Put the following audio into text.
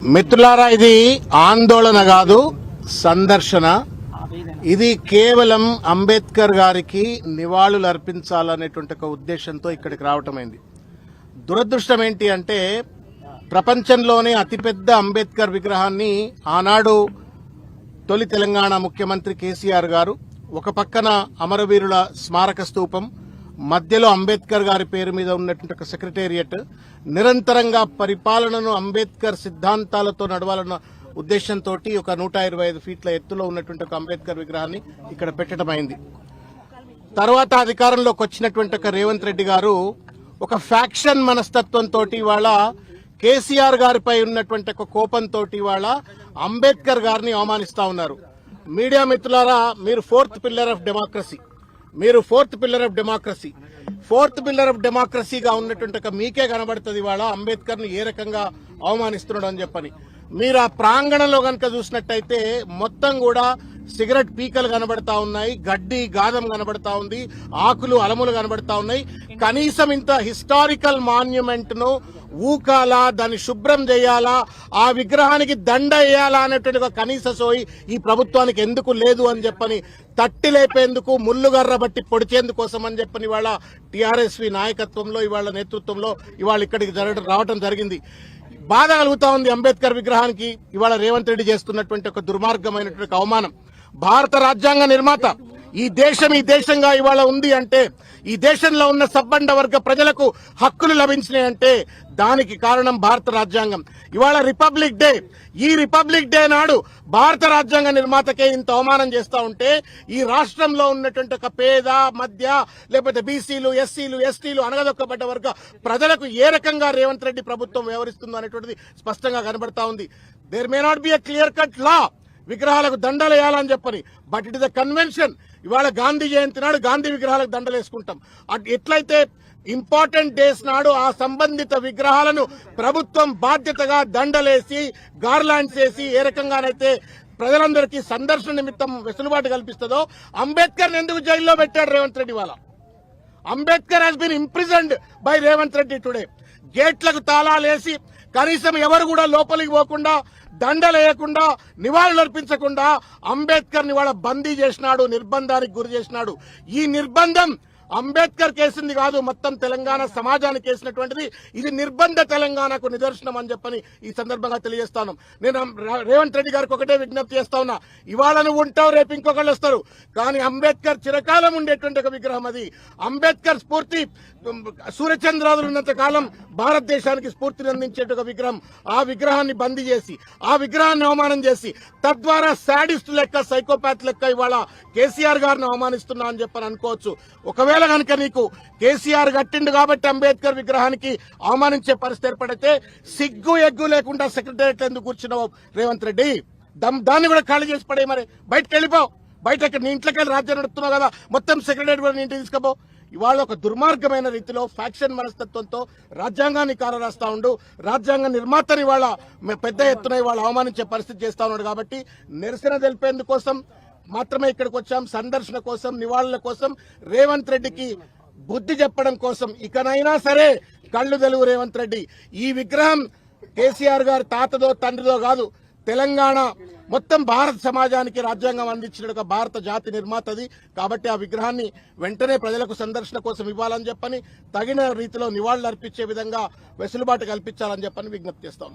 మిత్రులారా, ఇది ఆందోళన కాదు, సందర్శన. ఇది కేవలం అంబేద్కర్ గారికి నివాళులు అర్పించాలనేటువంటి ఒక ఉద్దేశంతో ఇక్కడికి రావటమైంది. దురదృష్టం ఏంటి అంటే, ప్రపంచంలోనే అతిపెద్ద అంబేద్కర్ విగ్రహాన్ని ఆనాడు తొలి తెలంగాణ ముఖ్యమంత్రి కేసీఆర్ గారు, ఒక పక్కన అమరవీరుల స్మారక స్తూపం, మధ్యలో అంబేద్కర్ గారి పేరు మీద ఉన్నటువంటి ఒక సెక్రటేరియట్, నిరంతరంగా పరిపాలనను అంబేద్కర్ సిద్ధాంతాలతో నడవాలన్న ఉద్దేశంతో ఒక 125 ఫీట్ల ఎత్తులో ఉన్నటువంటి ఒక అంబేద్కర్ విగ్రహాన్ని ఇక్కడ పెట్టడమైంది. తర్వాత అధికారంలోకి వచ్చినటువంటి ఒక రేవంత్ రెడ్డి గారు ఒక ఫ్యాక్షన్ మనస్తత్వంతో ఇవాళ కేసీఆర్ గారిపై ఉన్నటువంటి ఒక కోపంతో ఇవాళ అంబేద్కర్ గారిని అవమానిస్తా ఉన్నారు. మీడియా మిత్రులారా, మీరు ఫోర్త్ పిల్లర్ ఆఫ్ డెమోక్రసీగా ఉన్నటువంటి మీకే కనబడుతుంది ఇవాళ అంబేద్కర్ ని ఏ రకంగా అవమానిస్తున్నాడు అని చెప్పని. మీరు ఆ ప్రాంగణంలో కనుక చూసినట్టయితే మొత్తం కూడా సిగరెట్ పీకలు కనబడతా ఉన్నాయి, గడ్డి గాదం కనబడతా ఉంది, ఆకులు అలములు కనబడతా ఉన్నాయి. కనీసం ఇంత హిస్టారికల్ మాన్యుమెంట్ ను ఊకాలా, దాన్ని శుభ్రం చేయాలా, ఆ విగ్రహానికి దండ వేయాలా అనేటువంటి ఒక కనీస సోయి ఈ ప్రభుత్వానికి ఎందుకు లేదు అని చెప్పని తట్టి లేపేందుకు, ముల్లుగర్ర బట్టి పొడిచేందుకోసం అని చెప్పని ఇవాళ టీఆర్ఎస్వి నాయకత్వంలో, ఇవాళ నేతృత్వంలో ఇవాళ ఇక్కడికి రావడం జరిగింది. బాధ కలుగుతా ఉంది అంబేద్కర్ విగ్రహానికి ఇవాళ రేవంత్ రెడ్డి చేస్తున్నటువంటి ఒక దుర్మార్గమైనటువంటి అవమానం. భారత రాజ్యాంగ నిర్మాత ఈ దేశంగా ఇవాళ ఉంది అంటే, ఈ దేశంలో ఉన్న సబ్బండ వర్గ ప్రజలకు హక్కులు లభించినాయంటే దానికి కారణం భారత రాజ్యాంగం. ఇవాళ రిపబ్లిక్ డే, ఈ రిపబ్లిక్ డే నాడు భారత రాజ్యాంగ నిర్మాతకే ఇంత అవమానం చేస్తా ఉంటే, ఈ రాష్ట్రంలో ఉన్నటువంటి ఒక పేద, మధ్య, లేకపోతే బీసీలు, ఎస్సీలు, ఎస్టీలు, అనగదొక్కబడ్డ వర్గ ప్రజలకు ఏ రకంగా రేవంత్ రెడ్డి ప్రభుత్వం వ్యవహరిస్తుందో అనేటువంటిది స్పష్టంగా కనబడతా ఉంది. There may not be a clear cut law విగ్రహాలకు దండలు వేయాలని చెప్పని, but it is the convention. ఇవాళ గాంధీ జయంతి నాడు గాంధీ విగ్రహాలకు దండలు వేసుకుంటాం. ఎట్లయితే ఇంపార్టెంట్ డేస్ నాడు ఆ సంబంధిత విగ్రహాలను ప్రభుత్వం బాధ్యతగా దండలేసి, గార్లాండ్స్ వేసి ఏ రకంగానైతే ప్రజలందరికీ సందర్శన నిమిత్తం వెసులుబాటు కల్పిస్తుందో, అంబేద్కర్ ఎందుకు జైల్లో పెట్టాడు రేవంత్ రెడ్డి? వాళ్ళ Ambedkar has been imprisoned by Revanth Reddy today. గేట్లకు తాళాలేసి కనీసం ఎవరు కూడా లోపలికి పోకుండా, దండలేయకుండా, నివాళులు అర్పించకుండా అంబేద్కర్ ని వాళ్ళ బందీ చేసినాడు, నిర్బంధానికి గురి చేసినాడు. ఈ నిర్బంధం అంబేద్కర్ కేసింది కాదు, మొత్తం తెలంగాణ సమాజానికి కేసినటువంటిది. ఇది నిర్బంధ తెలంగాణకు నిదర్శనం అని చెప్పని ఈ సందర్భంగా తెలియజేస్తాను. నేను రేవంత్ రెడ్డి గారికి ఒకటే విజ్ఞప్తి చేస్తా ఉన్నా, ఇవాళ నువ్వు ఉంటావు, రేపు ఇంకొకళ్ళు వస్తారు, కానీ అంబేద్కర్ చిరకాలం ఉండేటువంటి ఒక విగ్రహం అది. అంబేద్కర్ స్ఫూర్తి సూర్యచంద్రాదులు ఉన్నంత కాలం భారతదేశానికి స్ఫూర్తిని అందించే ఒక విగ్రహం. ఆ విగ్రహాన్ని బందీ చేసి, ఆ విగ్రహాన్ని అవమానం చేసి, తద్వారా శాడిస్ట్ లెక్క, సైకోపాత్ లెక్క ఇవాళ కేసీఆర్ గారిని అవమానిస్తున్నా అని చెప్పని అనుకోవచ్చు. ఒకవేళ కనుక నీకు కేసీఆర్ కట్టిండు కాబట్టి అంబేద్కర్ విగ్రహానికి అవమానించే పరిస్థితి ఏర్పడితే, సిగ్గు ఎగ్గు లేకుండా సెక్రటేరియట్ ఎందుకు కూర్చున్నావు రేవంత్ రెడ్డి? దాన్ని కూడా ఖాళీ చేసి పడే, మరి బయటకు వెళ్ళిపో. బయట నీ ఇంట్లోకి వెళ్ళి రాజ్యం నడుస్తున్నావు కదా, మొత్తం సెక్రటేరియట్ కూడా నీ ఇంటికి తీసుకుపో. ఇవాళ ఒక దుర్మార్గమైన రీతిలో ఫ్యాక్షన్ మనస్తత్వంతో రాజ్యాంగాన్ని కాలరాస్తా ఉండు, రాజ్యాంగ నిర్మాతని ఇవాళ పెద్ద ఎత్తున ఇవాళ అవమానించే పరిస్థితి చేస్తా ఉన్నాడు. కాబట్టి నిరసన తెలిపేందుకోసం మాత్రమే ఇక్కడికి వచ్చాం, సందర్శన కోసం, నివాళుల కోసం, రేవంత్ రెడ్డికి బుద్ధి చెప్పడం కోసం. ఇకనైనా సరే కళ్ళు తెలుగు రేవంత్ రెడ్డి. ఈ విగ్రహం కేసీఆర్ గారి తాతదో తండ్రిదో కాదు, తెలంగాణ మొత్తం భారత సమాజానికి రాజ్యాంగం అందించిన ఒక భారత జాతి నిర్మాతది. కాబట్టి ఆ విగ్రహాన్ని వెంటనే ప్రజలకు సందర్శన కోసం ఇవ్వాలని చెప్పని, తగిన రీతిలో నివాళులు అర్పించే విధంగా వెసులుబాటు కల్పించాలని చెప్పని విజ్ఞప్తి చేస్తాం.